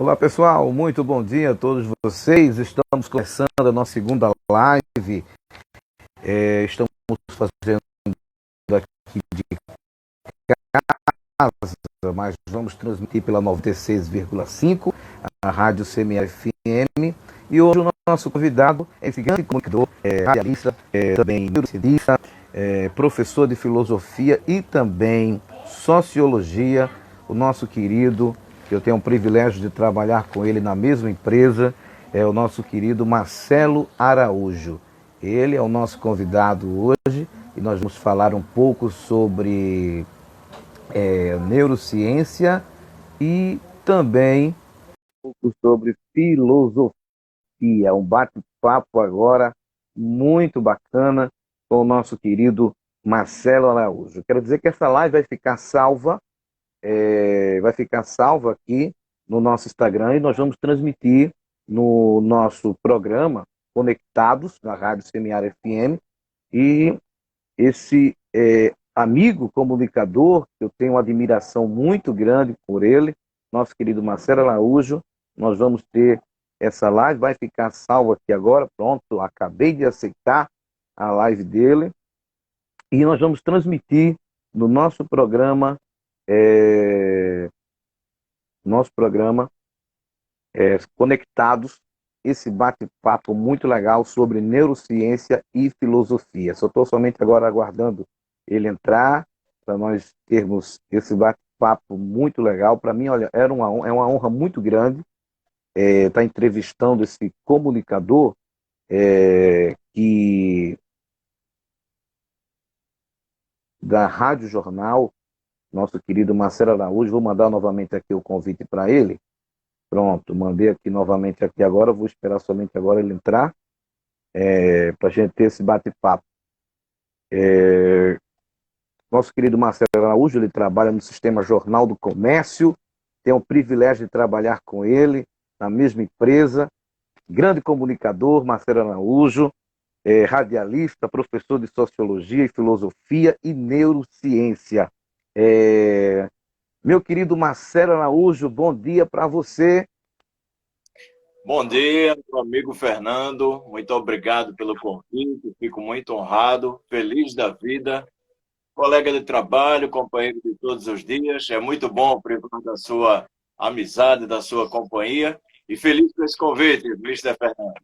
Olá pessoal, muito bom dia a todos vocês. Estamos começando a nossa segunda live. Estamos fazendo aqui de casa, mas vamos transmitir pela 96,5, a Rádio CMR FM. E hoje o nosso convidado é esse grande comunicador, radialista, também neurocientista, professor de filosofia e também sociologia, o nosso querido, que eu tenho o privilégio de trabalhar com ele na mesma empresa, é o nosso querido Marcelo Araújo. Ele é o nosso convidado hoje e nós vamos falar um pouco sobre neurociência e também um pouco sobre filosofia. Um bate-papo agora muito bacana com o nosso querido Marcelo Araújo. Quero dizer que essa live vai ficar salva aqui no nosso Instagram e nós vamos transmitir no nosso programa Conectados, na Rádio Semiar FM. E esse amigo comunicador, eu tenho uma admiração muito grande por ele, nosso querido Marcelo Araújo, nós vamos ter essa live, vai ficar salva aqui agora, pronto, acabei de aceitar a live dele, e nós vamos transmitir no é, nosso programa Conectados, esse bate-papo muito legal sobre neurociência e filosofia. Só estou somente agora aguardando ele entrar, para nós termos esse bate-papo muito legal. Para mim, olha, é uma honra muito grande estar entrevistando esse comunicador que da Rádio Jornal, nosso querido Marcelo Araújo. Vou mandar novamente aqui o convite para ele. Pronto, mandei aqui novamente aqui agora, vou esperar somente agora ele entrar, para a gente ter esse bate-papo. Nosso querido Marcelo Araújo, ele trabalha no Sistema Jornal do Comércio, tenho o privilégio de trabalhar com ele na mesma empresa, grande comunicador, Marcelo Araújo, radialista, professor de Sociologia e Filosofia e Neurociência. Meu querido Marcelo Araújo, bom dia para você. Bom dia, meu amigo Fernando. Muito obrigado pelo convite. Fico muito honrado, feliz da vida. Colega de trabalho, companheiro de todos os dias. É muito bom privar da sua amizade, da sua companhia. E feliz com esse convite, Mr. Fernando.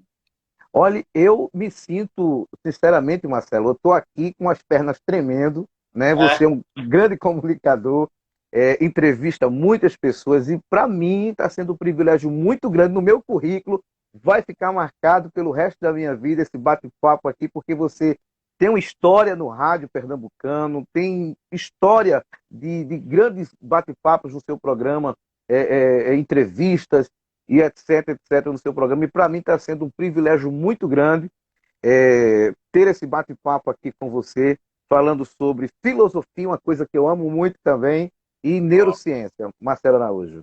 Olha, eu me sinto, sinceramente, Marcelo, eu estou aqui com as pernas tremendo, né? Você é um grande comunicador, entrevista muitas pessoas e para mim está sendo um privilégio muito grande no meu currículo. Vai ficar marcado pelo resto da minha vida esse bate-papo aqui, porque você tem uma história no rádio pernambucano, tem história de grandes bate-papos no seu programa, entrevistas e etc, no seu programa. E para mim está sendo um privilégio muito grande ter esse bate-papo aqui com você, falando sobre filosofia, uma coisa que eu amo muito também, e neurociência. Marcelo Araújo.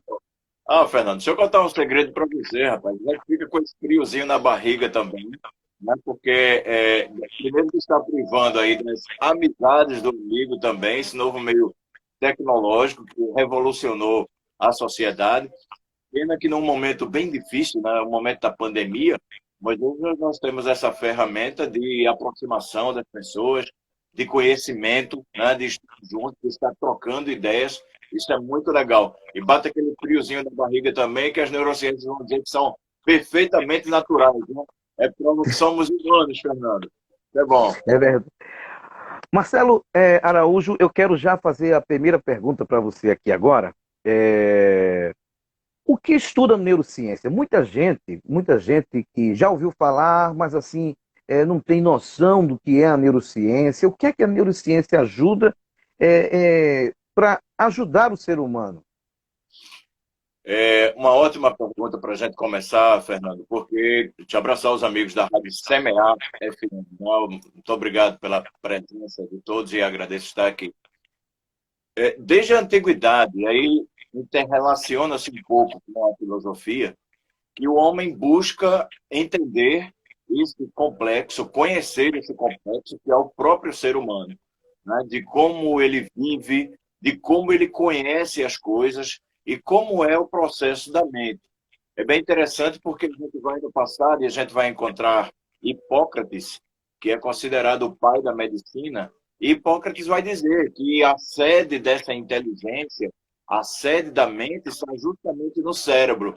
Fernando, deixa eu contar um segredo para você, rapaz. Já fica com esse friozinho na barriga também, né? Porque primeiro que está privando aí das amizades do amigo também, esse novo meio tecnológico que revolucionou a sociedade. Pena que num momento bem difícil, né, o momento da pandemia, mas hoje nós temos essa ferramenta de aproximação das pessoas, de conhecimento, né, de estar juntos, de estar trocando ideias. Isso é muito legal. E bate aquele friozinho na barriga também, que as neurociências vão dizer que são perfeitamente naturais. Né? É prova que somos humanos, Fernando. É bom. É verdade. Marcelo Araújo, eu quero já fazer a primeira pergunta para você aqui agora. O que estuda neurociência? Muita gente que já ouviu falar, mas assim, não tem noção do que é a neurociência. O que é que a neurociência ajuda para ajudar o ser humano? Uma ótima pergunta para a gente começar, Fernando, porque te abraçar os amigos da Rádio CMA FM. Muito obrigado pela presença de todos e agradeço estar aqui. Desde a antiguidade, e aí interrelaciona-se um pouco com a filosofia, que o homem busca entender esse complexo, conhecer esse complexo que é o próprio ser humano, né? De como ele vive, de como ele conhece as coisas e como é o processo da mente. É bem interessante porque a gente vai no passado e a gente vai encontrar Hipócrates, que é considerado o pai da medicina, e Hipócrates vai dizer que a sede dessa inteligência, a sede da mente, está justamente no cérebro.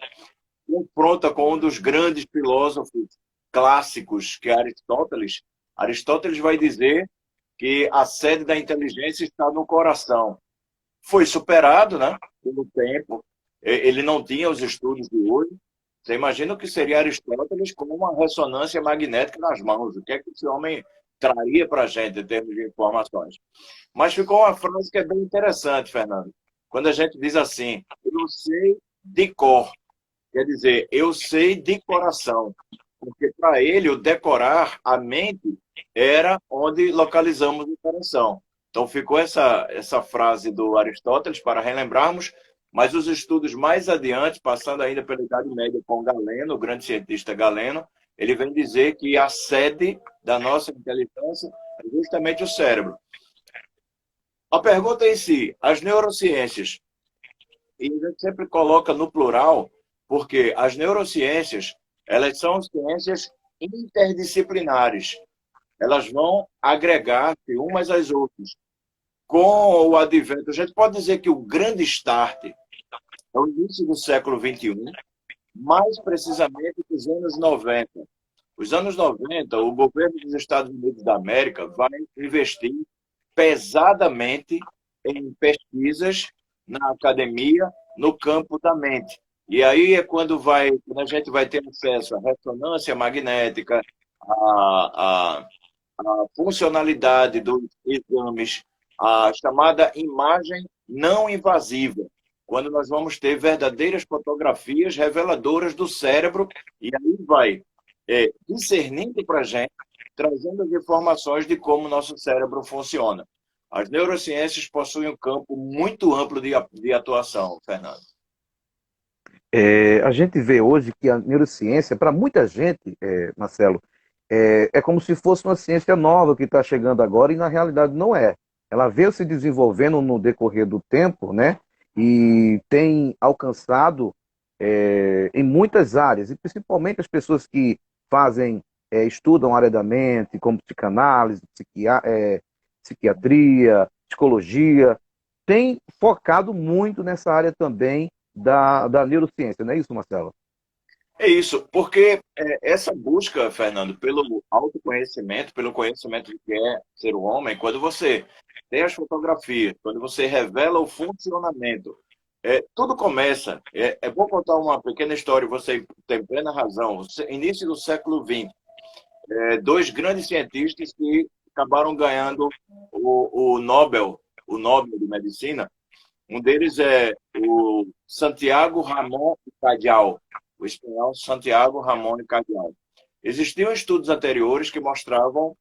Confronta com um dos grandes filósofos clássicos, que é Aristóteles. Aristóteles vai dizer que a sede da inteligência está no coração. Foi superado, né, pelo tempo. Ele não tinha os estudos de hoje. Você imagina o que seria Aristóteles com uma ressonância magnética nas mãos? O que é que esse homem traria para a gente em termos de informações? Mas ficou uma frase que é bem interessante, Fernando. Quando a gente diz assim, eu sei de cor, quer dizer, eu sei de coração. Porque para ele, o decorar, a mente, era onde localizamos o coração. Então ficou essa frase do Aristóteles para relembrarmos, mas os estudos mais adiante, passando ainda pela Idade Média com Galeno, o grande cientista Galeno, ele vem dizer que a sede da nossa inteligência é justamente o cérebro. A pergunta em si, as neurociências, e a gente sempre coloca no plural, porque as neurociências, elas são ciências interdisciplinares. Elas vão agregar-se umas às outras. Com o advento, a gente pode dizer que o grande start é o início do século XXI, mais precisamente dos anos 90. Os anos 90, o governo dos Estados Unidos da América vai investir pesadamente em pesquisas na academia, no campo da mente. E aí é quando a gente vai ter acesso à ressonância magnética, à, a funcionalidade dos exames, a chamada imagem não invasiva, quando nós vamos ter verdadeiras fotografias reveladoras do cérebro, e aí vai discernindo para a gente, trazendo as informações de como o nosso cérebro funciona. As neurociências possuem um campo muito amplo de atuação, Fernando. A gente vê hoje que a neurociência, para muita gente, Marcelo, é como se fosse uma ciência nova que está chegando agora e na realidade não é. Ela veio se desenvolvendo no decorrer do tempo, né? E tem alcançado em muitas áreas, e principalmente as pessoas que fazem, estudam a área da mente, como psicanálise, psiquiatria, psicologia, tem focado muito nessa área também da neurociência, não é isso, Marcelo? É isso, porque essa busca, Fernando, pelo autoconhecimento, pelo conhecimento do que é ser um homem, quando você tem as fotografias, quando você revela o funcionamento, tudo começa. É bom contar uma pequena história, você tem plena razão. Início do século XX, dois grandes cientistas que acabaram ganhando o Nobel de Medicina. Um deles é o Santiago Ramón y Cajal, o espanhol Santiago Ramón y Cajal. Existiam estudos anteriores que mostravam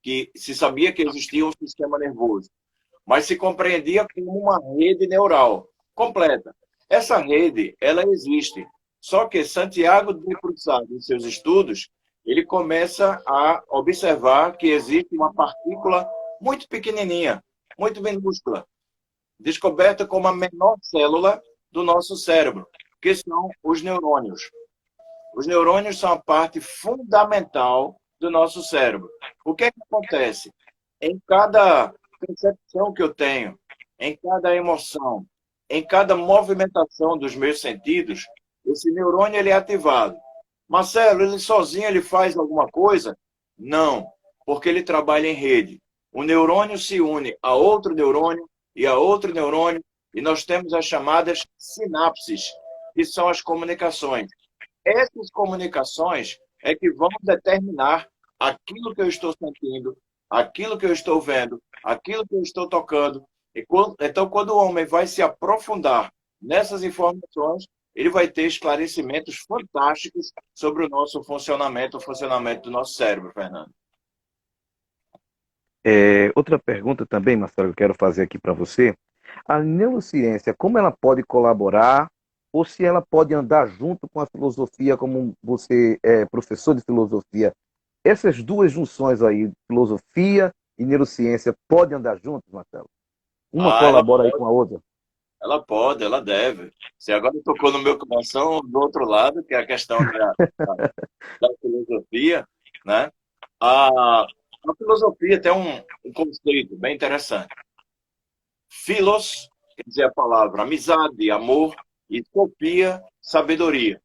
que se sabia que existia um sistema nervoso, mas se compreendia como uma rede neural completa. Essa rede, ela existe. Só que Santiago de Cruzado, em seus estudos, ele começa a observar que existe uma partícula muito pequenininha, muito minúscula, descoberta como a menor célula do nosso cérebro, que são os neurônios. Os neurônios são a parte fundamental do nosso cérebro. O que é que acontece? Em cada percepção que eu tenho, em cada emoção, em cada movimentação dos meus sentidos, esse neurônio ele é ativado. Marcelo, ele sozinho ele faz alguma coisa? Não, porque ele trabalha em rede. O neurônio se une a outro neurônio e a outro neurônio, e nós temos as chamadas sinapses, que são as comunicações. Essas comunicações é que vão determinar aquilo que eu estou sentindo, aquilo que eu estou vendo, aquilo que eu estou tocando. Então, quando o homem vai se aprofundar nessas informações, ele vai ter esclarecimentos fantásticos sobre o nosso funcionamento, o funcionamento do nosso cérebro, Fernando. Outra pergunta também, Marcelo, que eu quero fazer aqui para você. A neurociência, como ela pode colaborar ou se ela pode andar junto com a filosofia, como você é professor de filosofia? Essas duas junções aí, filosofia e neurociência, podem andar juntos, Marcelo? Uma Ah, ela colabora aí pode, com a outra? Ela pode, ela deve. Você agora tocou no meu coração do outro lado, que é a questão da filosofia, né? A filosofia tem um conceito bem interessante. Philos, quer dizer a palavra amizade, amor, e sofia, sabedoria.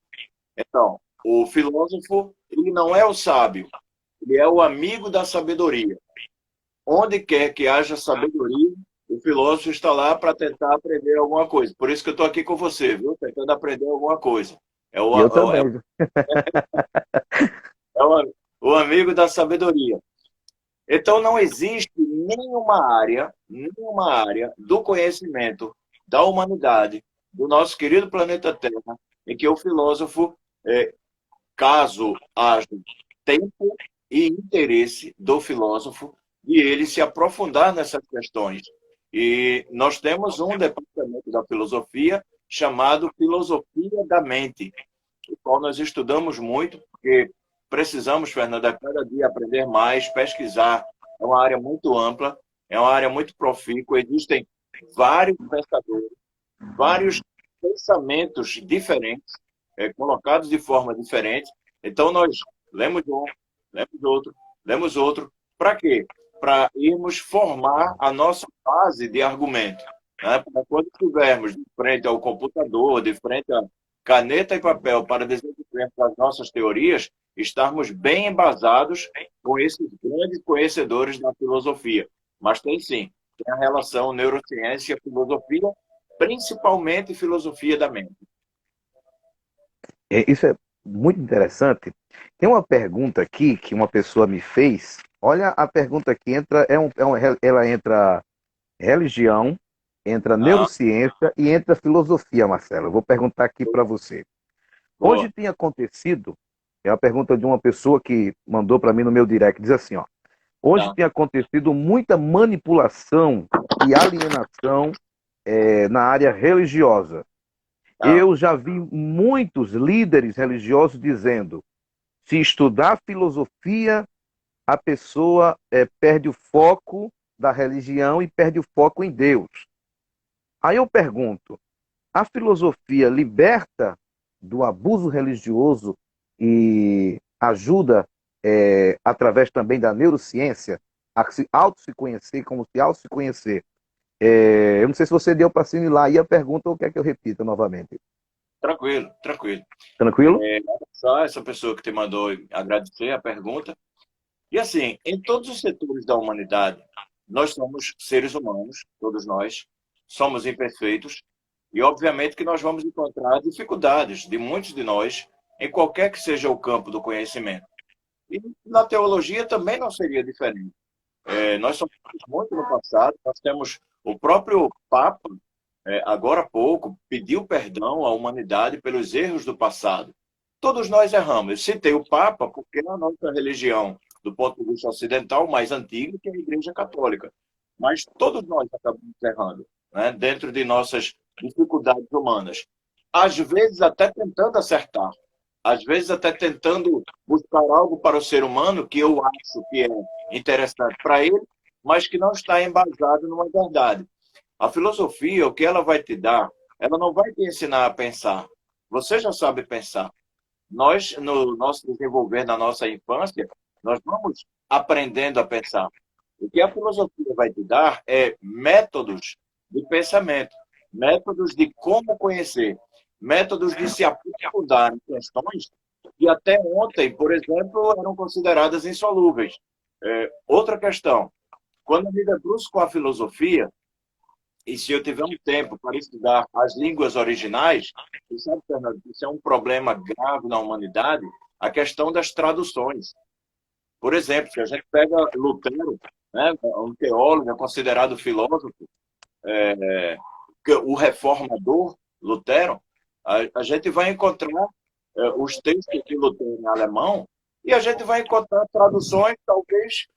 Então, o filósofo, ele não é o sábio, ele é o amigo da sabedoria. Onde quer que haja sabedoria, o filósofo está lá para tentar aprender alguma coisa. Por isso que eu estou aqui com você, viu? Tentando aprender alguma coisa. É E eu também, viu? o amigo da sabedoria. Então, não existe nenhuma área do conhecimento da humanidade, do nosso querido planeta Terra, em que o filósofo, caso haja tempo e interesse do filósofo, de ele se aprofundar nessas questões. E nós temos um departamento da filosofia chamado Filosofia da Mente, o qual nós estudamos muito, porque precisamos, Fernanda, a cada dia aprender mais, pesquisar. É uma área muito ampla, é uma área muito profícua, existem vários pensadores, vários pensamentos diferentes, colocados de forma diferente. Então, nós lemos um, lemos outro, lemos outro. Para quê? Para irmos formar a nossa base de argumento. Né? Para quando estivermos de frente ao computador, de frente a caneta e papel para desenvolver as nossas teorias, estarmos bem embasados com esses grandes conhecedores da filosofia. Mas tem sim, tem a relação neurociência e filosofia, principalmente filosofia da mente. Isso é muito interessante. Tem uma pergunta aqui que uma pessoa me fez. Olha, a pergunta aqui entra, ela entra religião, entra Ah, neurociência e entra filosofia, Marcelo. Eu vou perguntar aqui para você. boa. Hoje tem acontecido, é uma pergunta de uma pessoa que mandou para mim no meu direct, diz assim, ó. Hoje Tá. tem acontecido muita manipulação e alienação na área religiosa. Tá. Eu já vi muitos líderes religiosos dizendo: se estudar filosofia, a pessoa perde o foco da religião e perde o foco em Deus. Aí eu pergunto: a filosofia liberta do abuso religioso e ajuda, através também da neurociência, a se auto-se conhecer, como se auto-se conhecer? Eu não sei se você deu para assimilar aí a pergunta ou quer que eu repita novamente. Tranquilo, tranquilo. Tranquilo? Só essa pessoa que te mandou agradecer a pergunta. E assim, em todos os setores da humanidade, nós somos seres humanos, todos nós, somos imperfeitos, e obviamente que nós vamos encontrar dificuldades de muitos de nós em qualquer que seja o campo do conhecimento. E na teologia também não seria diferente. Nós sofremos muito no passado, nós temos o próprio Papa, agora há pouco, pediu perdão à humanidade pelos erros do passado. Todos nós erramos. Eu citei o Papa porque é a nossa religião, do ponto de vista ocidental, mais antiga que a Igreja Católica. Mas todos nós acabamos errando, né? Dentro de nossas dificuldades humanas. Às vezes até tentando acertar. Às vezes até tentando buscar algo para o ser humano que eu acho que é interessante para ele, mas que não está embasado numa verdade. A filosofia, o que ela vai te dar, ela não vai te ensinar a pensar. Você já sabe pensar. Nós, no nosso desenvolver na nossa infância, nós vamos aprendendo a pensar. O que a filosofia vai te dar é métodos de pensamento, métodos de como conhecer, métodos de se aprofundar em questões que até ontem, por exemplo, eram consideradas insolúveis. Outra questão, quando eu me debruço com a filosofia, e se eu tiver um tempo para estudar as línguas originais, você sabe, Fernando, isso é um problema grave na humanidade, a questão das traduções. Por exemplo, se a gente pega Lutero, né, um teólogo, é considerado filósofo, o reformador Lutero, a gente vai encontrar os textos de Lutero em alemão e a gente vai encontrar traduções, talvez,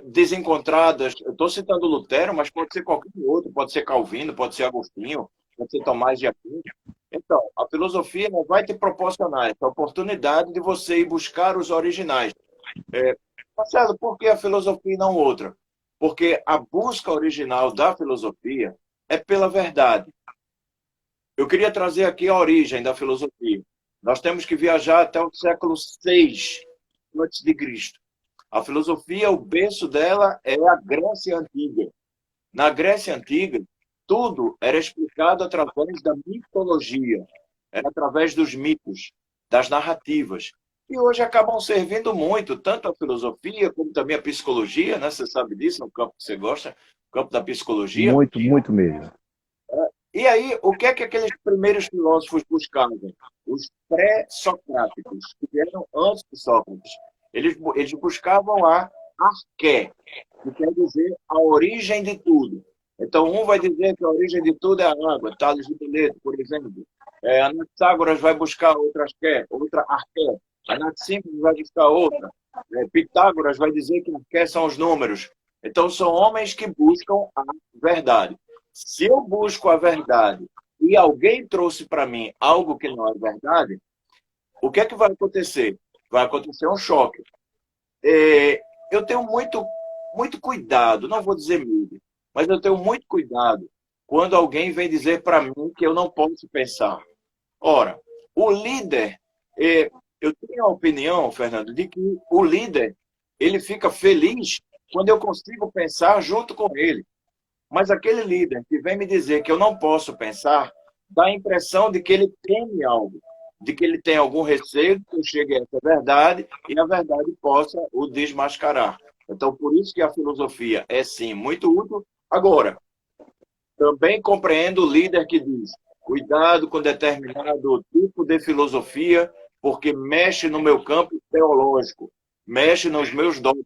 desencontradas. Eu estou citando Lutero, mas pode ser qualquer outro, pode ser Calvino, pode ser Agostinho, pode ser Tomás de Aquino. Então, a filosofia não vai te proporcionar essa oportunidade de você ir buscar os originais. Marcelo, por que a filosofia e não outra? Porque a busca original da filosofia é pela verdade. eu queria trazer aqui a origem da filosofia. Nós temos que viajar até o século VI antes de Cristo. A filosofia, o berço dela é a Grécia Antiga. Na Grécia Antiga, tudo era explicado através da mitologia, era através dos mitos, das narrativas. E hoje acabam servindo muito, tanto a filosofia como também a psicologia, né? Você sabe disso, no campo que você gosta, no campo da psicologia. Muito, muito mesmo. E aí, o que é que aqueles primeiros filósofos buscavam? Os pré-socráticos, que vieram antes de Sócrates. Eles buscavam a arqué, que quer dizer a origem de tudo. Então, um vai dizer que a origem de tudo é a água, Tales de Mileto, por exemplo. Anaxágoras vai buscar outra arqué. Anaxímenes vai buscar outra. Pitágoras vai dizer que arqué são os números. Então, são homens que buscam a verdade. Se eu busco a verdade e alguém trouxe para mim algo que não é verdade, o que é que vai acontecer? Vai acontecer um choque. Eu tenho muito cuidado, não vou dizer medo, mas eu tenho muito cuidado quando alguém vem dizer para mim que eu não posso pensar. Ora, o líder, eu tenho a opinião, Fernando, de que o líder ele fica feliz quando eu consigo pensar junto com ele. Mas aquele líder que vem me dizer que eu não posso pensar, dá a impressão de que ele teme algo, de que ele tem algum receio de que eu chegue a essa verdade e a verdade possa o desmascarar. Então, por isso que a filosofia é, sim, muito útil. Agora, também compreendo o líder que diz, cuidado com determinado tipo de filosofia, porque mexe no meu campo teológico, mexe nos meus dogmas.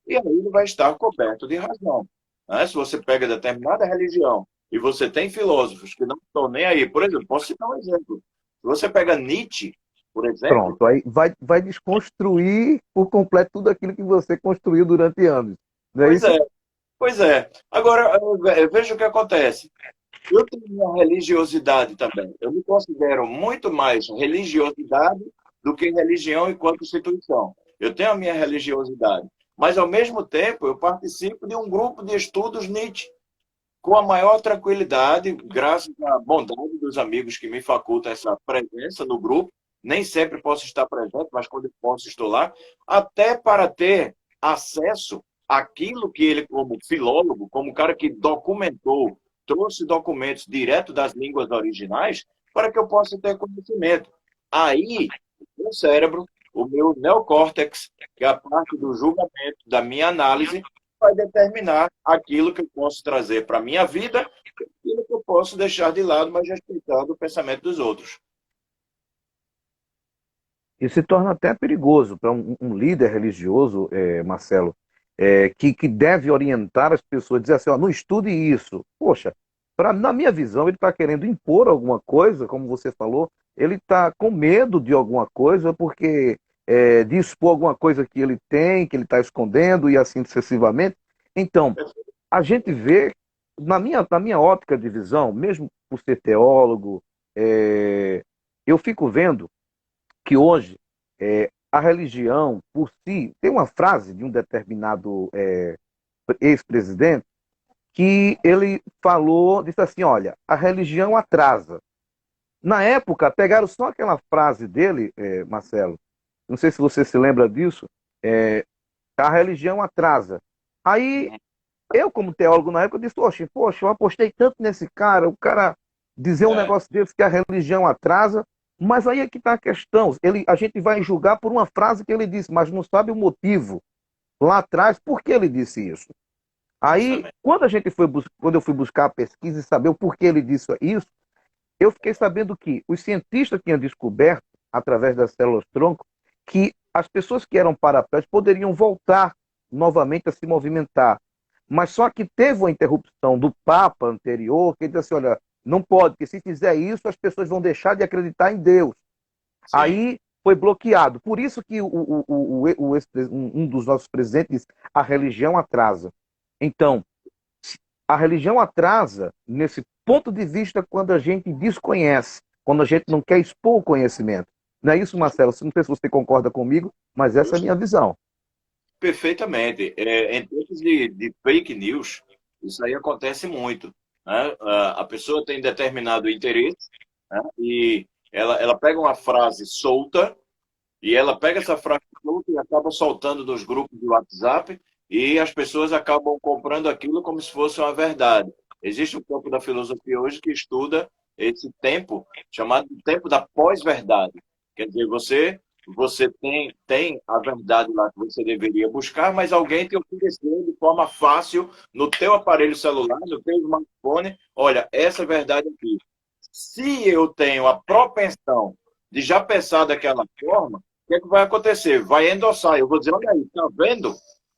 E aí ele vai estar coberto de razão. Né? Se você pega determinada religião e você tem filósofos que não estão nem aí, por exemplo, posso citar um exemplo. Se você pega Nietzsche, por exemplo, Pronto, aí vai desconstruir por completo tudo aquilo que você construiu durante anos. Não é pois isso? é, pois é. Agora, veja o que acontece. Eu tenho minha religiosidade também. Eu me considero muito mais religiosidade do que religião enquanto instituição. Eu tenho a minha religiosidade. Mas, ao mesmo tempo, eu participo de um grupo de estudos Nietzsche, com a maior tranquilidade, graças à bondade dos amigos que me facultam essa presença no grupo. Nem sempre posso estar presente, mas quando posso, estou lá. Até para ter acesso àquilo que ele, como filólogo, como cara que documentou, trouxe documentos direto das línguas originais, para que eu possa ter conhecimento. Aí, o meu cérebro, o meu neocórtex, que é a parte do julgamento, da minha análise, vai determinar aquilo que eu posso trazer para a minha vida e aquilo que eu posso deixar de lado, mas respeitando o pensamento dos outros. E se torna até perigoso para um líder religioso, Marcelo, que deve orientar as pessoas, dizer assim, ó, não estude isso. Poxa, na minha visão, ele está querendo impor alguma coisa, como você falou, ele está com medo de alguma coisa, porque de expor alguma coisa que ele tem, que ele está escondendo, e assim sucessivamente. Então, a gente vê, na minha ótica de visão, mesmo por ser teólogo, eu fico vendo que hoje a religião por si tem uma frase de um determinado ex-presidente que ele falou, disse assim, olha, a religião atrasa. Na época, pegaram só aquela frase dele, Marcelo, não sei se você se lembra disso, é, a religião atrasa. Aí, eu como teólogo na época, disse, poxa, eu apostei tanto nesse cara, o cara dizer um É, negócio desse que a religião atrasa, mas aí é que está a questão. A gente vai julgar por uma frase que ele disse, mas não sabe o motivo lá atrás por que ele disse isso. Aí, justamente. quando eu fui buscar a pesquisa e saber o porquê ele disse isso, eu fiquei sabendo que os cientistas tinham descoberto, através das células-tronco, que as pessoas que eram paraplégicas poderiam voltar novamente a se movimentar. Mas só que teve uma interrupção do Papa anterior, que ele disse assim, olha, não pode, porque se fizer isso, as pessoas vão deixar de acreditar em Deus. Sim. Aí foi bloqueado. Por isso que um dos nossos presidentes disse, a religião atrasa. Então, a religião atrasa nesse ponto de vista quando a gente desconhece, quando a gente não quer expor o conhecimento. Não é isso, Marcelo? Não sei se você concorda comigo, mas essa é a minha visão. Perfeitamente. Em tempos de fake news, isso aí acontece muito. Né? A pessoa tem determinado interesse, né? E ela pega uma frase solta, e ela pega essa frase solta e acaba soltando nos grupos de WhatsApp, e as pessoas acabam comprando aquilo como se fosse uma verdade. Existe um campo da filosofia hoje que estuda esse tempo, chamado de tempo da pós-verdade. Quer dizer, você tem a verdade lá que você deveria buscar, mas alguém te ofereceu de forma fácil no teu aparelho celular, no teu smartphone, olha, essa é a verdade aqui. Se eu tenho a propensão de já pensar daquela forma, o que é que vai acontecer? Vai endossar. Eu vou dizer, olha aí, tá vendo?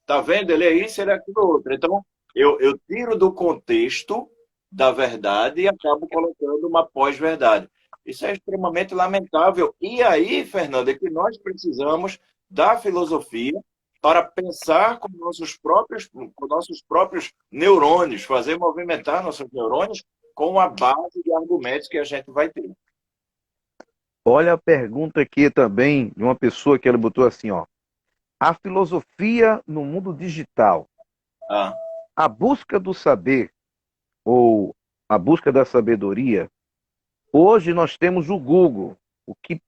Tá vendo? Ele é isso, ele é aquilo outro. Então, eu tiro do contexto da verdade e acabo colocando uma pós-verdade. Isso é extremamente lamentável. E aí, Fernando, é que nós precisamos da filosofia para pensar com nossos próprios neurônios, fazer movimentar nossos neurônios com a base de argumentos que a gente vai ter. Olha a pergunta aqui também de uma pessoa que ela botou assim, ó. A filosofia no mundo digital, Ah, a busca do saber ou a busca da sabedoria. Hoje nós temos o Google. O que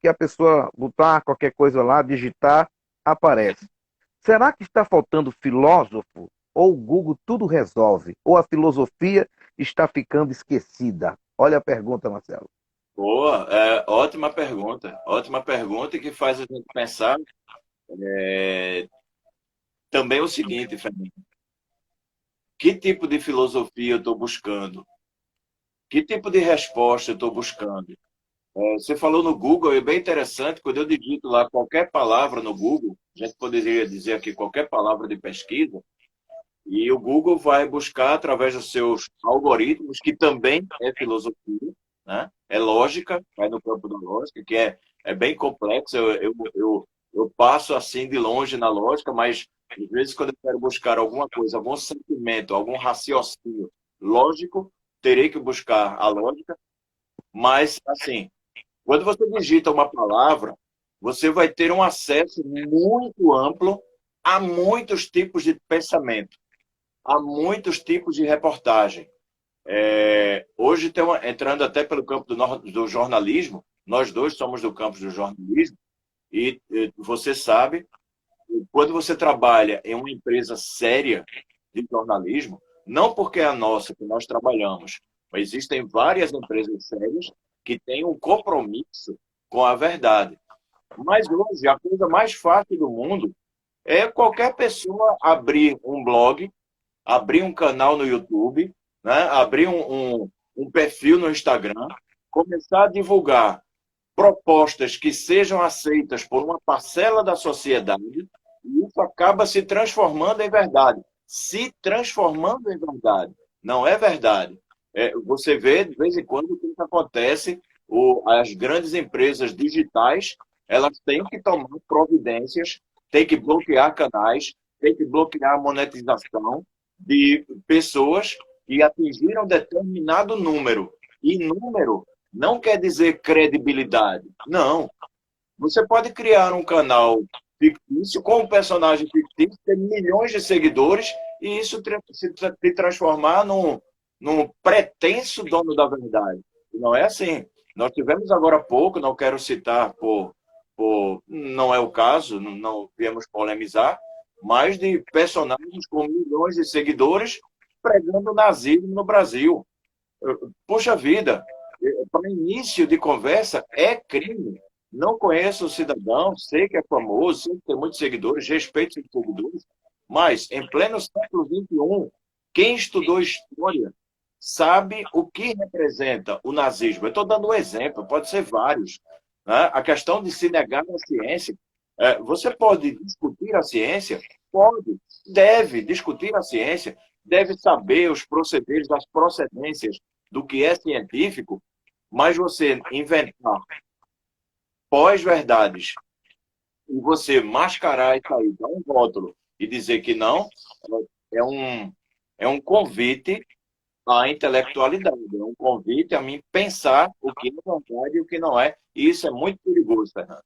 a pessoa botar qualquer coisa lá, digitar, aparece. Será que está faltando filósofo? Ou o Google tudo resolve? Ou a filosofia está ficando esquecida? Olha a pergunta, Marcelo. boa, ótima pergunta e que faz a gente pensar também o seguinte, Fernando, que tipo de filosofia eu estou buscando? Que tipo de resposta eu estou buscando? Você falou no Google, é bem interessante, quando eu digito lá qualquer palavra no Google, a gente poderia dizer aqui qualquer palavra de pesquisa, e o Google vai buscar através dos seus algoritmos, que também é filosofia, né? É lógica, vai no campo da lógica, que é bem complexo. Eu passo assim de longe na lógica, mas às vezes quando eu quero buscar alguma coisa, algum sentimento, algum raciocínio lógico, terei que buscar a lógica. Mas, assim, quando você digita uma palavra, você vai ter um acesso muito amplo a muitos tipos de pensamento, há muitos tipos de reportagem. Hoje, entrando até pelo campo do jornalismo, nós dois somos do campo do jornalismo, e você sabe, quando você trabalha em uma empresa séria de jornalismo, não porque é a nossa que nós trabalhamos, mas existem várias empresas sérias que têm um compromisso com a verdade. Mas hoje, a coisa mais fácil do mundo é qualquer pessoa abrir um blog, abrir um canal no YouTube, né? Abrir um perfil no Instagram, começar a divulgar propostas que sejam aceitas por uma parcela da sociedade, e isso acaba se transformando em verdade. Se transformando em verdade. Não é verdade. Você vê, de vez em quando, o que acontece, as grandes empresas digitais, elas têm que tomar providências, têm que bloquear canais, têm que bloquear a monetização de pessoas que atingiram determinado número. E número não quer dizer credibilidade. Não. Você pode criar um canal fictício com um personagem fictício, ter milhões de seguidores e isso se transformar num pretenso dono da verdade. Não é assim. Nós tivemos agora há pouco, não quero citar não é o caso, não viemos polemizar, mas de personagens com milhões de seguidores pregando nazismo no Brasil. Puxa vida, para início de conversa, é crime. Não conheço o cidadão, sei que é famoso, sei que tem muitos seguidores, respeito seus seguidores, mas em pleno século XXI, quem estudou história sabe o que representa o nazismo. Eu estou dando um exemplo, pode ser vários. Né? A questão de se negar à ciência. Você pode discutir a ciência? Pode, deve discutir a ciência, deve saber os procederes, as procedências do que é científico, mas você inventar pós-verdades e você mascarar isso aí, dar um rótulo e dizer que não, é um, é um convite à intelectualidade, é um convite a mim pensar o que é verdade e o que não é, e isso é muito perigoso, Fernando.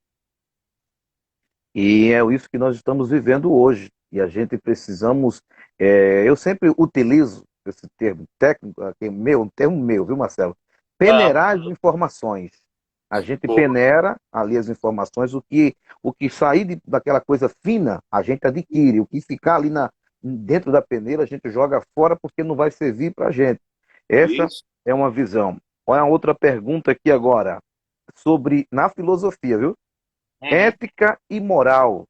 E é isso que nós estamos vivendo hoje. E a gente precisamos. Eu sempre utilizo esse termo técnico, aqui, um termo meu, viu, Marcelo? Ah, peneirar as informações. A gente boa. peneira ali as informações, o que sair daquela coisa fina, a gente adquire. O que ficar ali dentro da peneira, a gente joga fora porque não vai servir para a gente. Essa Isso. é uma visão. Olha a outra pergunta aqui agora, sobre, na filosofia, viu? Uhum. Ética e moral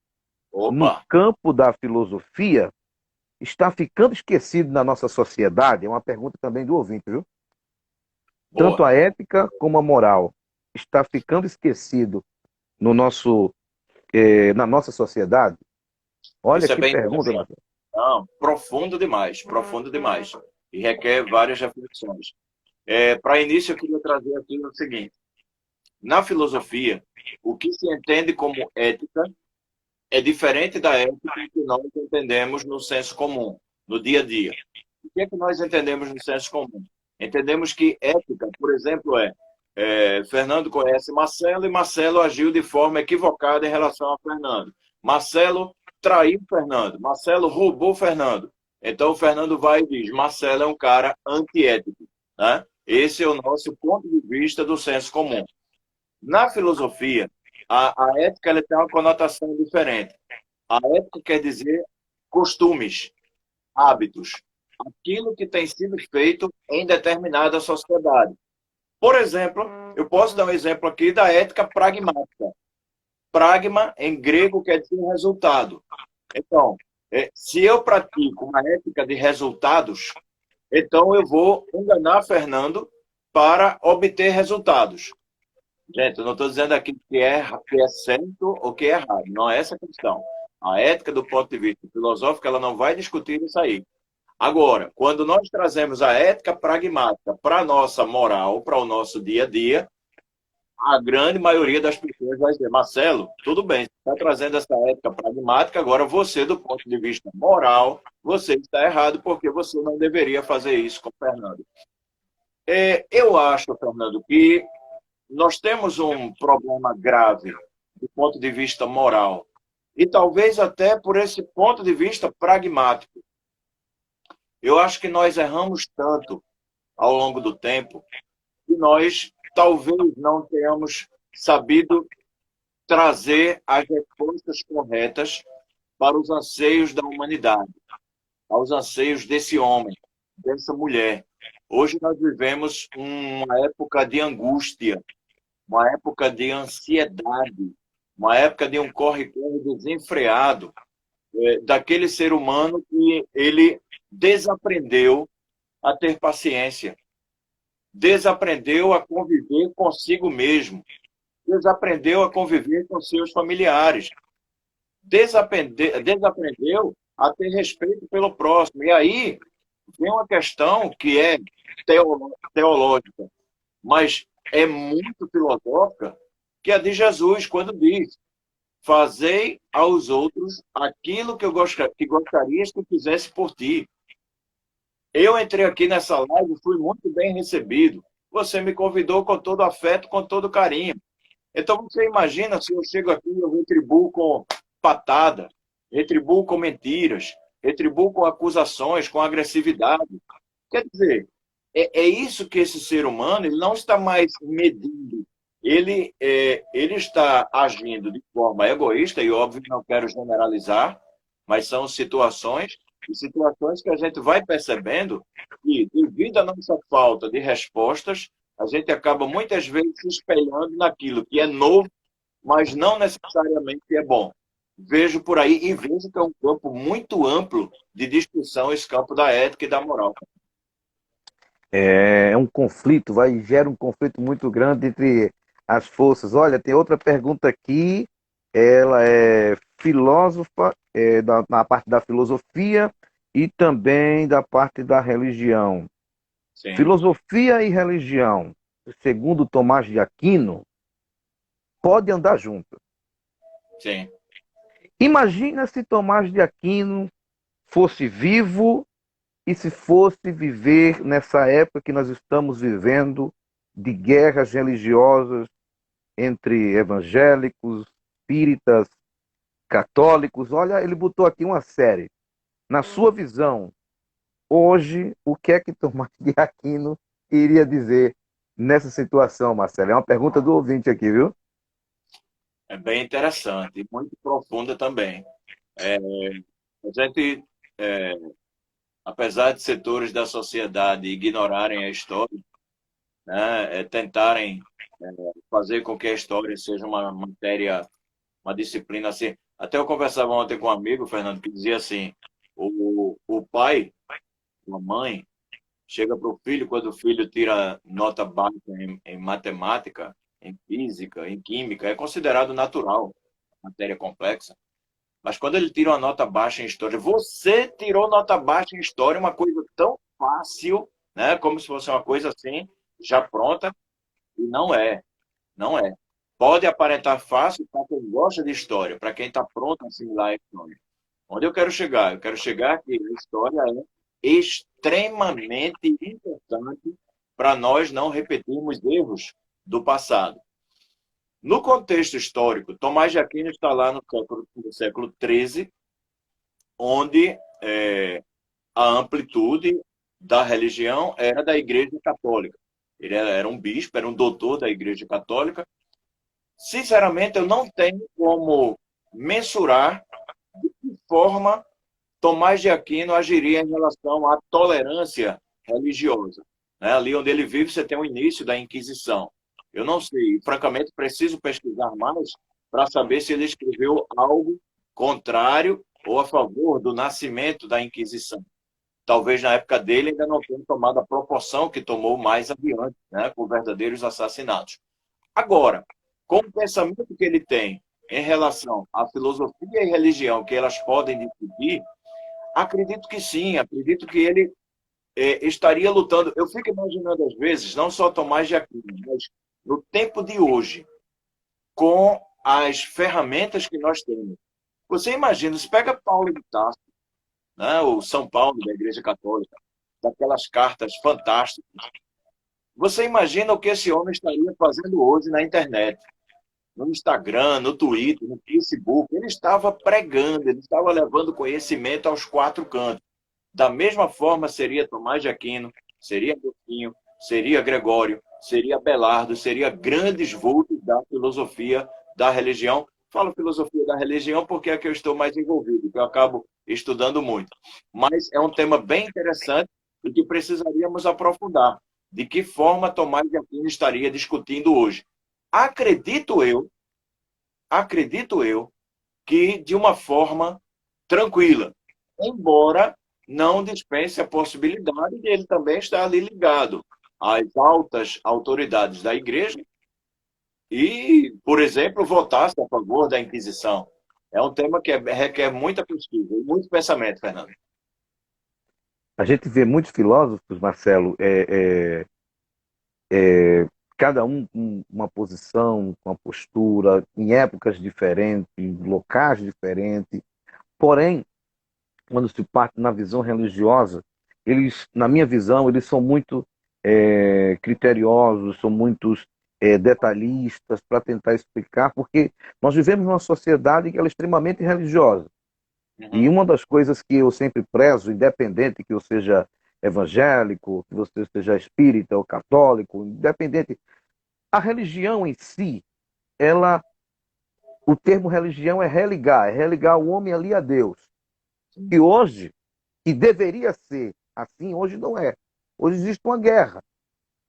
no Opa, campo da filosofia está ficando esquecido na nossa sociedade? É uma pergunta também do ouvinte, viu? Tanto boa. a ética como a moral está ficando esquecido no nosso, na nossa sociedade? Olha Isso é que bem pergunta, interessante. Marcelo. Não, profundo demais, profundo demais. E requer várias reflexões. Para início, eu queria trazer aqui o seguinte: na filosofia, o que se entende como ética é diferente da ética que nós entendemos no senso comum, no dia a dia. O que é que nós entendemos no senso comum? Entendemos que ética, por exemplo, Fernando conhece Marcelo e Marcelo agiu de forma equivocada em relação a Fernando. Marcelo traiu Fernando, Marcelo roubou Fernando. Então, o Fernando vai e diz: Marcelo é um cara antiético. Né? Esse é o nosso ponto de vista do senso comum. Na filosofia, a ética ela tem uma conotação diferente. A ética quer dizer costumes, hábitos, aquilo que tem sido feito em determinada sociedade. Por exemplo, eu posso dar um exemplo aqui da ética pragmática. Pragma, em grego, quer dizer resultado. Então, se eu pratico uma ética de resultados, então eu vou enganar Fernando para obter resultados. Gente, eu não estou dizendo aqui que é certo ou que é errado. Não é essa a questão. A ética, do ponto de vista filosófico, ela não vai discutir isso aí. Agora, quando nós trazemos a ética pragmática para a nossa moral, para o nosso dia a dia, a grande maioria das pessoas vai dizer: Marcelo, tudo bem, você está trazendo essa ética pragmática, agora você, do ponto de vista moral, você está errado porque você não deveria fazer isso com o Fernando. Eu acho, Fernando, que nós temos um problema grave do ponto de vista moral. E talvez até por esse ponto de vista pragmático. Eu acho que nós erramos tanto ao longo do tempo que nós talvez não tenhamos sabido trazer as respostas corretas para os anseios da humanidade, aos anseios desse homem, dessa mulher. Hoje nós vivemos uma época de angústia, uma época de ansiedade, uma época de um corre-corre desenfreado, daquele ser humano que ele desaprendeu a ter paciência, desaprendeu a conviver consigo mesmo, desaprendeu a conviver com seus familiares, desaprendeu a ter respeito pelo próximo. E aí vem uma questão que é teológica, mas é muito filosófica, que é a de Jesus, quando diz: fazei aos outros aquilo que gostarias que fizesse por ti. Eu entrei aqui nessa live e fui muito bem recebido. Você me convidou com todo afeto, com todo carinho. Então você imagina se eu chego aqui e eu retribuo com patada, retribuo com mentiras, retribuo com acusações, com agressividade. Quer dizer, é isso que esse ser humano ele não está mais medindo. Ele está agindo de forma egoísta, e óbvio que não quero generalizar, mas são situações e situações que a gente vai percebendo que, devido à nossa falta de respostas, a gente acaba muitas vezes se espelhando naquilo que é novo, mas não necessariamente é bom. Vejo por aí e vejo que é um campo muito amplo de discussão esse campo da ética e da moral. É um conflito, gera um conflito muito grande entre as forças. Olha, tem outra pergunta aqui. Ela é filósofa, na parte da filosofia e também da parte da religião. Sim, Filosofia e religião, segundo Tomás de Aquino, pode andar junto. sim. Imagina se Tomás de Aquino fosse vivo e se fosse viver nessa época que nós estamos vivendo de guerras religiosas entre evangélicos, espíritas, católicos. Olha, ele botou aqui uma série. Na sua visão, hoje, o que é que Tomás de Aquino iria dizer nessa situação, Marcelo? É uma pergunta do ouvinte aqui, viu? É bem interessante e muito profunda também. É, a gente, é, apesar de setores da sociedade ignorarem a história, né, tentarem fazer com que a história seja uma matéria, uma disciplina assim. Até eu conversava ontem com um amigo, Fernando, que dizia assim: o pai, a mãe, chega para o filho, quando o filho tira nota baixa em matemática, em física, em química, é considerado natural, matéria complexa. Mas quando ele tira uma nota baixa em história, você tirou nota baixa em história, uma coisa tão fácil, né? Como se fosse uma coisa assim, já pronta, e não é, não é. Pode aparentar fácil para quem gosta de história, para quem está pronto a assimilar a história. Onde eu quero chegar? Eu quero chegar que a história é extremamente importante para nós não repetirmos erros do passado. No contexto histórico, Tomás de Aquino está lá no século XIII, onde a amplitude da religião era da Igreja Católica. Ele era um bispo, era um doutor da Igreja Católica. Sinceramente, eu não tenho como mensurar de que forma Tomás de Aquino agiria em relação à tolerância religiosa. Né? Ali onde ele vive, você tem o início da Inquisição. Eu não sei, e, francamente, preciso pesquisar mais para saber se ele escreveu algo contrário ou a favor do nascimento da Inquisição. Talvez na época dele ainda não tenha tomado a proporção que tomou mais adiante, né, com verdadeiros assassinatos. Agora, com o pensamento que ele tem em relação à filosofia e religião que elas podem discutir, acredito que sim, acredito que ele estaria lutando. Eu fico imaginando às vezes, não só Tomás de Aquino, mas no tempo de hoje, com as ferramentas que nós temos. Você imagina, você pega Paulo de Tarso, né, o São Paulo da Igreja Católica, daquelas cartas fantásticas. Você imagina o que esse homem estaria fazendo hoje na internet, no Instagram, no Twitter, no Facebook. Ele estava pregando, ele estava levando conhecimento aos quatro cantos. Da mesma forma seria Tomás de Aquino, seria Agostinho, seria Gregório, seria Belardo, seria grandes vultos da filosofia da religião. Falo filosofia da religião porque é que eu estou mais envolvido, que eu acabo estudando muito. Mas é um tema bem interessante e que precisaríamos aprofundar. De que forma Tomás de Aquino estaria discutindo hoje? Acredito eu, acredito eu, que de uma forma tranquila, embora não dispense a possibilidade de ele também estar ali ligado às altas autoridades da igreja e, por exemplo, votasse a favor da Inquisição. É um tema que requer muita pesquisa e muito pensamento, Fernando. A gente vê muitos filósofos, Marcelo, cada um com uma posição, com uma postura, em épocas diferentes, em locais diferentes. Porém, quando se parte na visão religiosa, eles, na minha visão, eles são muito criteriosos, são muito detalhistas para tentar explicar, porque nós vivemos numa sociedade que ela é extremamente religiosa. E Uhum. uma das coisas que eu sempre prezo, independente que eu seja evangélico, que você seja espírita ou católico, independente, a religião em si, ela, o termo religião é religar o homem ali a Deus. E hoje, que deveria ser assim, hoje não é. Hoje existe uma guerra.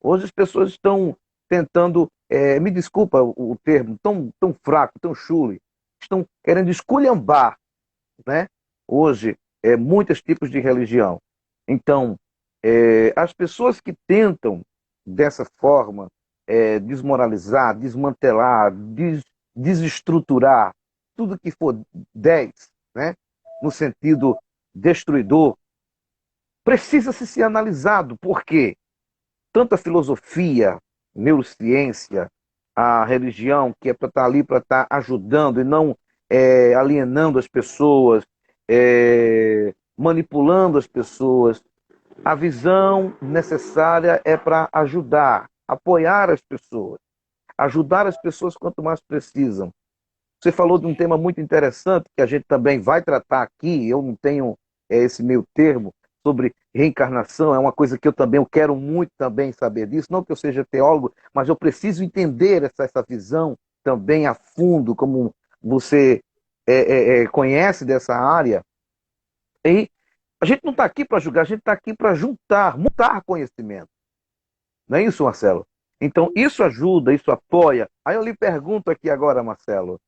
Hoje as pessoas estão tentando, me desculpa o termo, tão fraco, tão chule, estão querendo esculhambar, né? Hoje, muitos tipos de religião. Então, as pessoas que tentam, dessa forma, desmoralizar, desmantelar, desestruturar tudo que for 10, né? No sentido destruidor, precisa ser analisado. Por quê? Tanto a filosofia, neurociência, a religião, que é para estar ali, para estar ajudando e não alienando as pessoas, manipulando as pessoas. A visão necessária é para ajudar, apoiar as pessoas, ajudar as pessoas quanto mais precisam. Você falou de um tema muito interessante que a gente também vai tratar aqui, eu não tenho esse meio termo, sobre reencarnação, é uma coisa que eu também eu quero muito também saber disso, não que eu seja teólogo, mas eu preciso entender essa visão também a fundo, como você conhece dessa área. E a gente não está aqui para julgar, a gente está aqui para juntar, montar conhecimento. Não é isso, Marcelo? Então, isso ajuda, isso apoia. Aí eu lhe pergunto aqui agora, Marcelo,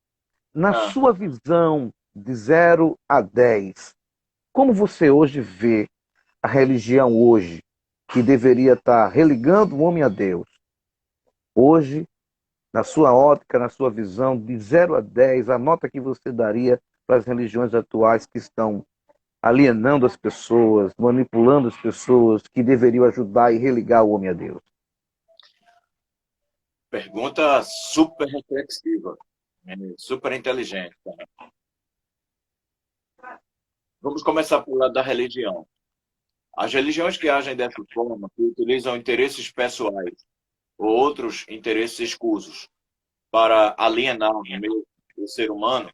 na Ah, sua visão de 0 a 10, como você hoje vê a religião hoje, que deveria estar religando o homem a Deus? Hoje, na sua ótica, na sua visão, de 0 a 10, a nota que você daria para as religiões atuais que estão alienando as pessoas, manipulando as pessoas, que deveriam ajudar e religar o homem a Deus? pergunta super reflexiva, super inteligente. Vamos começar pelo lado da religião. As religiões que agem dessa forma, que utilizam interesses pessoais ou outros interesses escusos para alienar o ser humano,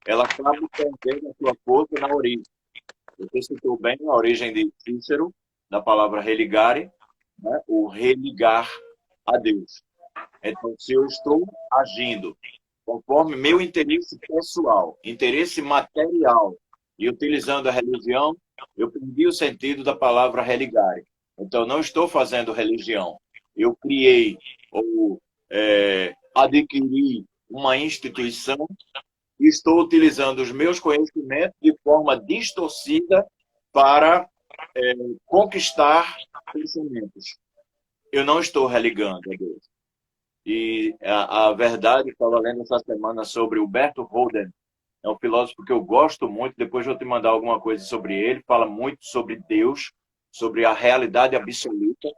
ela acaba perdendo a sua força na origem. Você citou bem a origem de Cícero, da palavra religare, né? O religar a Deus. Então, se eu estou agindo conforme meu interesse pessoal, interesse material, e utilizando a religião, eu perdi o sentido da palavra religare. Então, não estou fazendo religião. Eu criei ou adquiri uma instituição e estou utilizando os meus conhecimentos de forma distorcida para conquistar pensamentos. Eu não estou religando a Deus. E a verdade, estava lendo essa semana sobre o Berto Holden, é um filósofo que eu gosto muito, depois vou te mandar alguma coisa sobre ele, fala muito sobre Deus, sobre a realidade absoluta.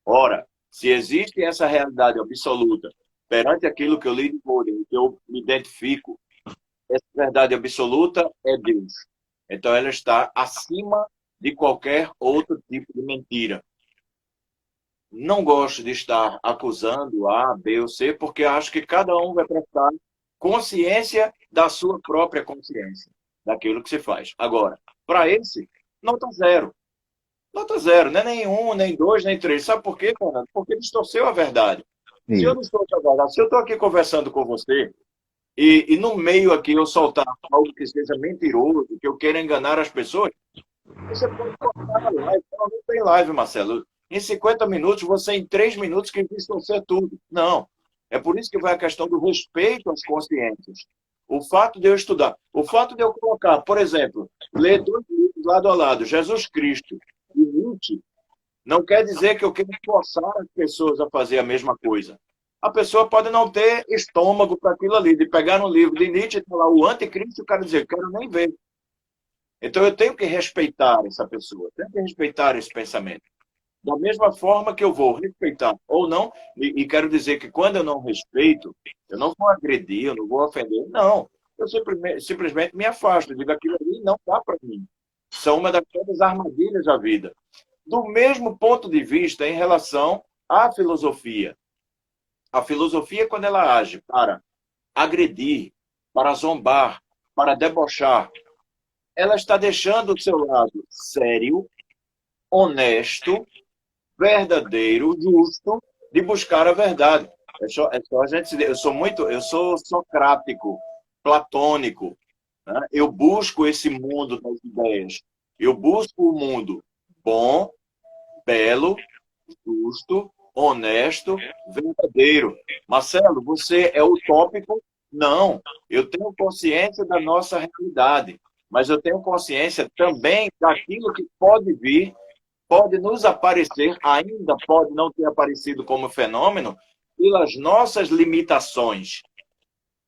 Ora, se existe essa realidade absoluta perante aquilo que eu li de Holden, que eu me identifico, essa verdade absoluta é Deus. Então ela está acima de qualquer outro tipo de mentira. Não gosto de estar acusando A, B ou C, porque acho que cada um vai prestar consciência da sua própria consciência, daquilo que se faz. Agora, para esse, nota zero. Nota zero, não é nem um, nem dois, nem três. Sabe por quê, Fernando? Porque distorceu a verdade. Se eu Isso. não estou a verdade, se eu estou aqui conversando com você, e no meio aqui eu soltar algo que seja mentiroso, que eu queira enganar as pessoas, você pode cortar a live. Não tem live, Marcelo. Em 50 minutos, você em 3 minutos que distorcer tudo. Não. É por isso que vai a questão do respeito às consciências. O fato de eu estudar, o fato de eu colocar, por exemplo, ler 2 livros lado a lado, Jesus Cristo e Nietzsche, não quer dizer que eu quero forçar as pessoas a fazer a mesma coisa. A pessoa pode não ter estômago para aquilo ali, de pegar um livro de Nietzsche e falar o anticristo e o cara dizer, quero nem ver. Então eu tenho que respeitar essa pessoa, tenho que respeitar esse pensamento. Da mesma forma que eu vou respeitar ou não, e quero dizer que quando eu não respeito, eu não vou agredir, eu não vou ofender, não. Eu simplesmente me afasto, digo aquilo ali não dá para mim. São uma das armadilhas da vida. Do mesmo ponto de vista em relação à filosofia. A filosofia, quando ela age para agredir, para zombar, para debochar, ela está deixando o seu lado sério, honesto, verdadeiro, justo, de buscar a verdade. É só a gente eu sou socrático, platônico, né? Eu busco esse mundo das ideias. Eu busco o mundo bom, belo, justo, honesto, verdadeiro. Marcelo, você é utópico? Não. Eu tenho consciência da nossa realidade, mas eu tenho consciência também daquilo que pode vir, pode nos aparecer, ainda pode não ter aparecido como fenômeno, pelas nossas limitações,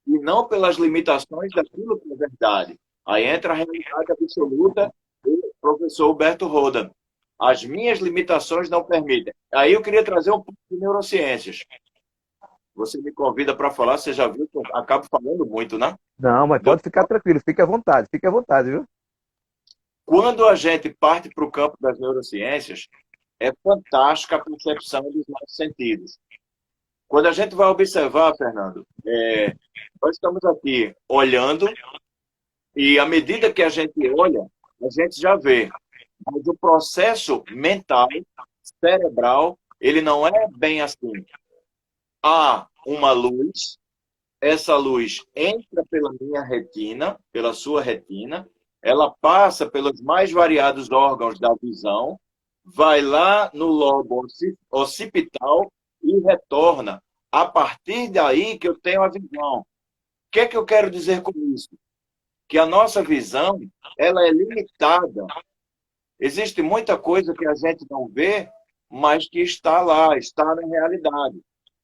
e não pelas limitações daquilo que é verdade. Aí entra a realidade absoluta do professor Humberto Rodan. As minhas limitações não permitem. Aí eu queria trazer um pouco de neurociências. Você me convida para falar, você já viu que eu acabo falando muito, né? Não, mas pode ficar tranquilo, fique à vontade, viu? Quando a gente parte para o campo das neurociências, é fantástica a percepção dos nossos sentidos. Quando a gente vai observar, Fernando, nós estamos aqui olhando e à medida que a gente olha, a gente já vê. Mas o processo mental, cerebral, ele não é bem assim. Há uma luz, essa luz entra pela minha retina, pela sua retina, ela passa pelos mais variados órgãos da visão, vai lá no lobo occipital e retorna. A partir daí que eu tenho a visão. O que é que eu quero dizer com isso? Que a nossa visão, ela é limitada. Existe muita coisa que a gente não vê, mas que está lá, está na realidade.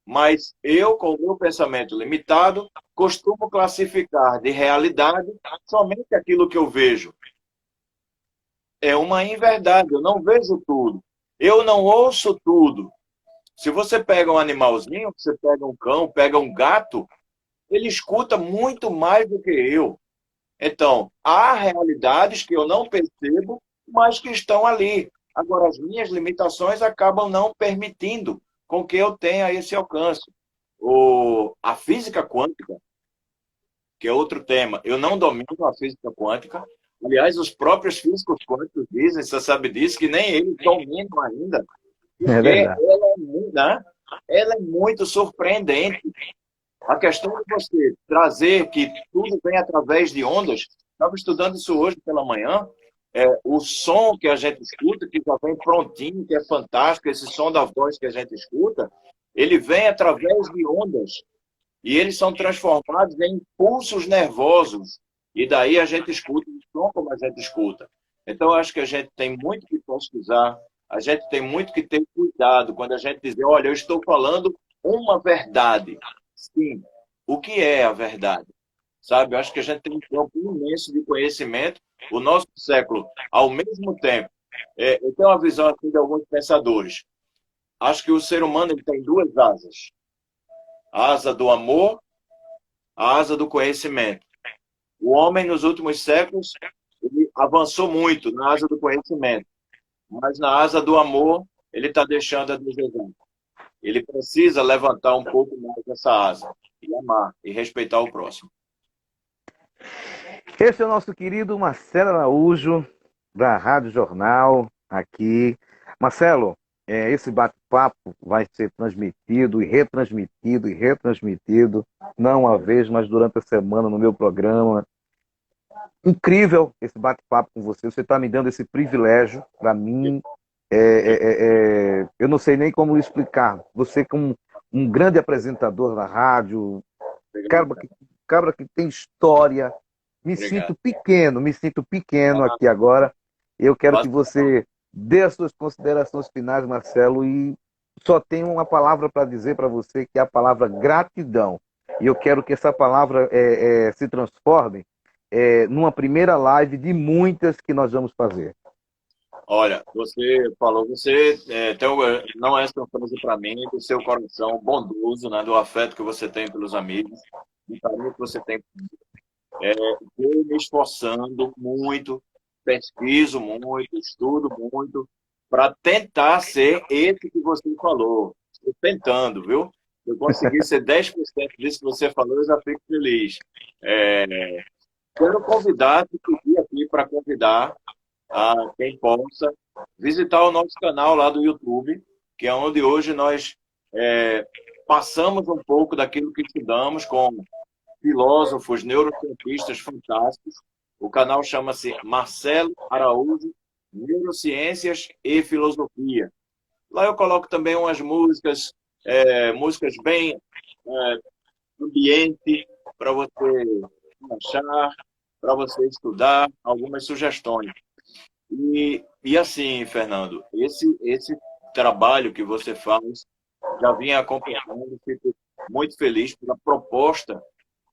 Mas eu, com o meu pensamento limitado, costumo classificar de realidade somente aquilo que eu vejo. É uma inverdade, eu não vejo tudo. Eu não ouço tudo. Se você pega um animalzinho, você pega um cão, pega um gato, ele escuta muito mais do que eu. Então, há realidades que eu não percebo, mas que estão ali. Agora, as minhas limitações acabam não permitindo com que eu tenha esse alcance. A física quântica, que é outro tema, eu não domino a física quântica. Aliás, os próprios físicos quânticos dizem, você sabe disso, que nem eles dominam ainda, É porque verdade. ela é muito surpreendente. A questão de você trazer que tudo vem através de ondas, estava estudando isso hoje pela manhã, o som que a gente escuta, que já vem prontinho, que é fantástico, esse som da voz que a gente escuta, ele vem através de ondas, e eles são transformados em impulsos nervosos, e daí a gente escuta o som como a gente escuta. Então, eu acho que a gente tem muito que pesquisar, a gente tem muito que ter cuidado quando a gente diz, olha, eu estou falando uma verdade. Sim, o que é a verdade? Sabe, eu acho que a gente tem um campo imenso de conhecimento. O nosso século, ao mesmo tempo, eu tenho uma visão assim, de alguns pensadores. Acho que o ser humano ele tem duas asas. A asa do amor, a asa do conhecimento. O homem, nos últimos séculos, ele avançou muito na asa do conhecimento. Mas na asa do amor, ele está deixando a desejar. Ele precisa levantar um pouco mais essa asa e amar e respeitar o próximo. Esse é o nosso querido Marcelo Araújo, da Rádio Jornal, aqui. Marcelo, esse bate-papo vai ser transmitido e retransmitido, não uma vez, mas durante a semana no meu programa. Incrível esse bate-papo com você. Você está me dando esse privilégio para mim. Eu não sei nem como explicar. Você, como um grande apresentador da rádio, cabra que tem história. Me sinto pequeno aqui agora. Eu quero que você dê as suas considerações finais, Marcelo, e só tenho uma palavra para dizer para você, que é a palavra gratidão. E eu quero que essa palavra se transforme numa primeira live de muitas que nós vamos fazer. Olha, você falou, não é surpresa para mim, do seu coração bondoso, né, do afeto que você tem pelos amigos, do carinho que você tem. Eu me esforçando muito, pesquiso muito, estudo muito, para tentar ser esse que você falou. Estou tentando, viu? Se eu conseguir ser 10% disso que você falou, eu já fico feliz. Quero convidar, te pedir aqui para convidar a quem possa visitar o nosso canal lá do YouTube, que é onde hoje nós passamos um pouco daquilo que estudamos com filósofos, neurocientistas fantásticos. O canal chama-se Marcelo Araújo, Neurociências e Filosofia. Lá eu coloco também umas músicas bem ambiente, para você relaxar, para você estudar, algumas sugestões. E assim, Fernando, esse trabalho que você faz, já vinha acompanhando, fico muito feliz pela proposta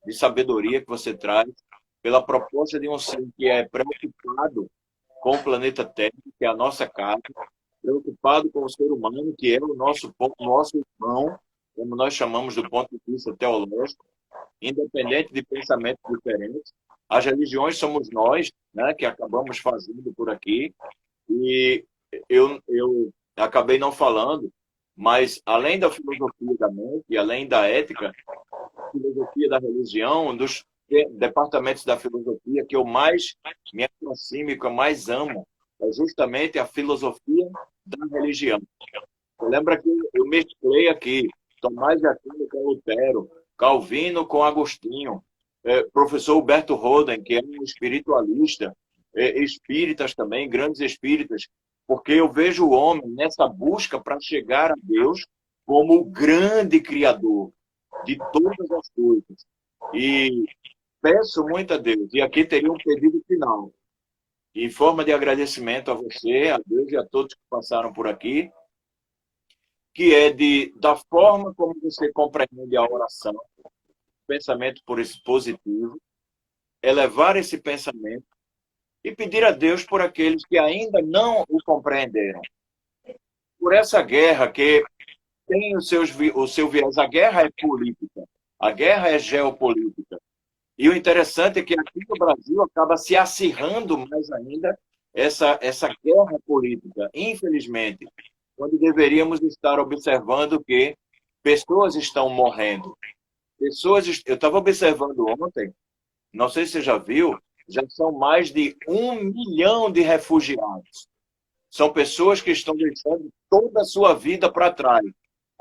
de sabedoria que você traz, pela proposta de um ser que é preocupado com o planeta Terra, que é a nossa casa, preocupado com o ser humano, que é o nosso irmão, como nós chamamos do ponto de vista teológico, independente de pensamentos diferentes. As religiões somos nós, né, que acabamos fazendo por aqui, e eu acabei não falando, mas além da filosofia da mente e além da ética, filosofia da religião, um dos departamentos da filosofia que eu mais me aproximo e que eu mais amo é justamente a filosofia da religião. Você lembra que eu mesclei aqui Tomás de Aquino com Lutero, Calvino com Agostinho, professor Huberto Roden, que é um espiritualista, espíritas também, grandes espíritas, porque eu vejo o homem nessa busca para chegar a Deus como o grande criador de todas as coisas. E peço muito a Deus, e aqui teria um pedido final, em forma de agradecimento a você, a Deus e a todos que passaram por aqui, que é da forma como você compreende a oração, pensamento por esse positivo, elevar esse pensamento e pedir a Deus por aqueles que ainda não o compreenderam. Por essa guerra que tem o seu viés. A guerra é política, a guerra é geopolítica. E o interessante é que aqui no Brasil acaba se acirrando mais ainda essa guerra política, infelizmente, quando deveríamos estar observando que pessoas estão morrendo. Eu estava observando ontem, não sei se você já viu, já são mais de 1 milhão de refugiados. São pessoas que estão deixando toda a sua vida para trás.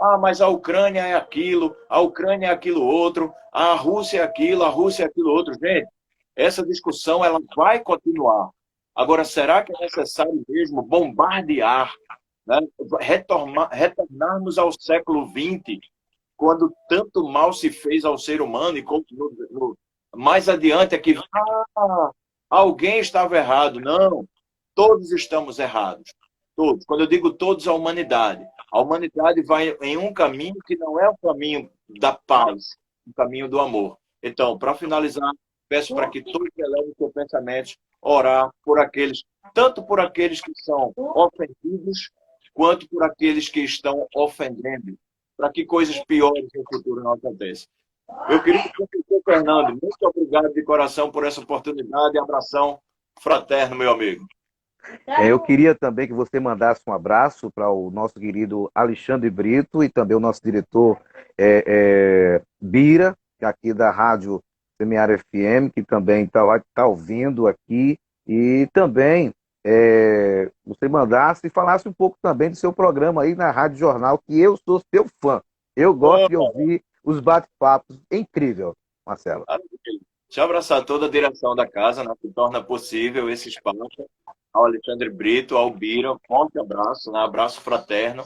Ah, mas a Ucrânia é aquilo, a Ucrânia é aquilo outro, a Rússia é aquilo, a Rússia é aquilo outro. Gente, essa discussão ela vai continuar. Agora, será que é necessário mesmo bombardear, né? Retornarmos ao século XX, quando tanto mal se fez ao ser humano e mais adiante é que alguém estava errado. Não, todos estamos errados. Todos. Quando eu digo todos, a humanidade. A humanidade vai em um caminho que não é o caminho da paz, o caminho do amor. Então, para finalizar, peço para que todos elevem seus pensamentos, orar por aqueles, tanto por aqueles que são ofendidos, quanto por aqueles que estão ofendendo, para que coisas piores no futuro não aconteçam. Eu queria que o professor Fernando, muito obrigado de coração por essa oportunidade. Abração fraterno, meu amigo. Eu queria também que você mandasse um abraço para o nosso querido Alexandre Brito e também o nosso diretor Bira, aqui da Rádio Semear FM, que também está ouvindo aqui, e também você mandasse e falasse um pouco também do seu programa aí na Rádio Jornal, que eu sou seu fã. Eu gosto de ouvir os bate-papos. É incrível, Marcelo. Deixa eu abraçar toda a direção da casa, né, que torna possível esse espaço. Ao Alexandre Brito, ao Bira, um forte abraço, né, abraço fraterno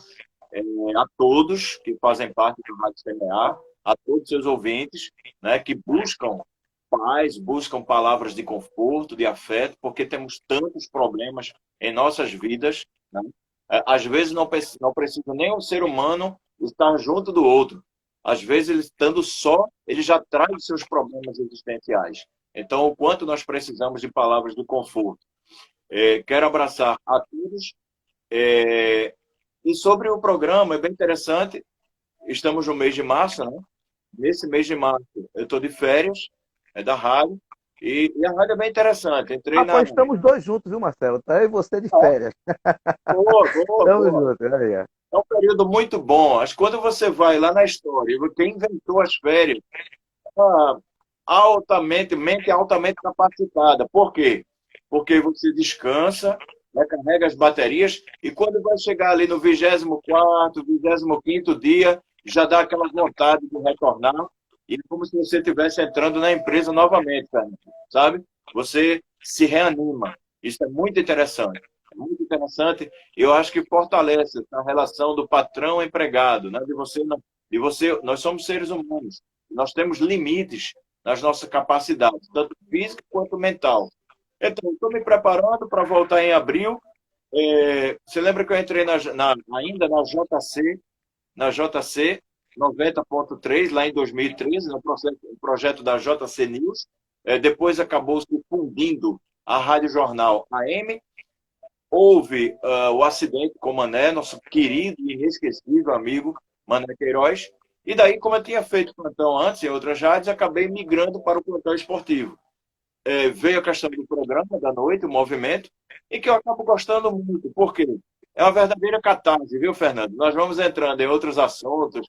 a todos que fazem parte do Rádio Semear, a todos os seus ouvintes, né, que buscam paz, buscam palavras de conforto, de afeto, porque temos tantos problemas em nossas vidas, né? Às vezes não precisa nem um ser humano estar junto do outro. Às vezes, ele estando só, ele já traz os seus problemas existenciais. Então, o quanto nós precisamos de palavras de conforto. Quero abraçar a todos. E sobre o programa, é bem interessante. Estamos no mês de março, né? Nesse mês de março, eu estou de férias, da rádio. E a rádio é bem interessante. Estamos dois juntos, viu, Marcelo? Tá eu e você de férias. Boa. Estamos juntos, olha. É um período muito bom. Mas quando você vai lá na história, quem inventou as férias, mente altamente capacitada. Por quê? Porque você descansa, né, carrega as baterias, e quando vai chegar ali no 24º, 25º dia, já dá aquela vontade de retornar, e é como se você estivesse entrando na empresa novamente, sabe? Você se reanima. Isso é muito interessante. É muito interessante. Eu acho que fortalece a relação do patrão-empregado, né? Nós somos seres humanos. Nós temos limites nas nossas capacidades, tanto física quanto mental. Então, estou me preparando para voltar em abril. Você lembra que eu entrei ainda na JC 90.3, lá em 2013, no projeto da JC News. Depois acabou se fundindo a Rádio Jornal AM. Houve o acidente com o Mané, nosso querido e inesquecível amigo Mané Queiroz. E daí, como eu tinha feito plantão antes em outras rádios, acabei migrando para o plantão esportivo. Veio a questão do programa da noite, o movimento, e que eu acabo gostando muito. Por quê? É uma verdadeira catarse, viu, Fernando? Nós vamos entrando em outros assuntos,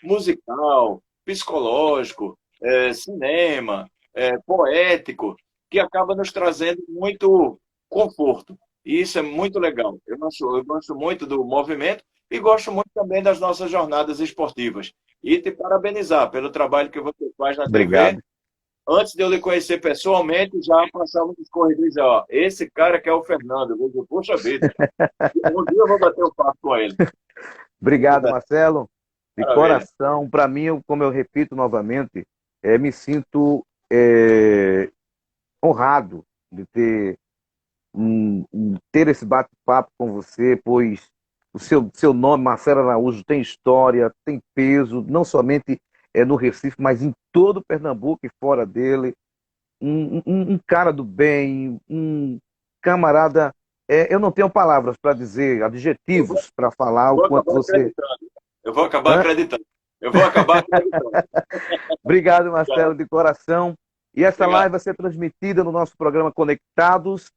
musical, psicológico, cinema, poético, que acaba nos trazendo muito conforto. E isso é muito legal. Eu gosto muito do movimento e gosto muito também das nossas jornadas esportivas. E te parabenizar pelo trabalho que você faz na TV. Obrigado. Antes de eu lhe conhecer pessoalmente, já passava nos corredores e dizia, ó, esse cara que é o Fernando. Eu digo, poxa vida, um dia eu vou bater o papo com ele. Obrigado, Marcelo. De Maravilha. coração. Para mim, como eu repito novamente, me sinto honrado de ter esse bate-papo com você, pois o seu nome, Marcelo Araújo, tem história, tem peso, não somente no Recife, mas em todo Pernambuco e fora dele. Um cara do bem, um camarada. Eu não tenho palavras para dizer, Eu vou, adjetivos para falar o vou quanto acabar você. acreditando. Eu vou acabar Hã? acreditando. Eu vou acabar acreditando. Obrigado, Marcelo, de coração. E essa Obrigado. live vai ser transmitida no nosso programa Conectados,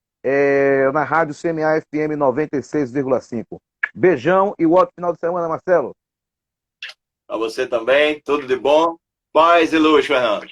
na rádio CMA FM 96,5. Beijão e um ótimo final de semana, Marcelo. A você também, tudo de bom. Paz e luz, Fernando.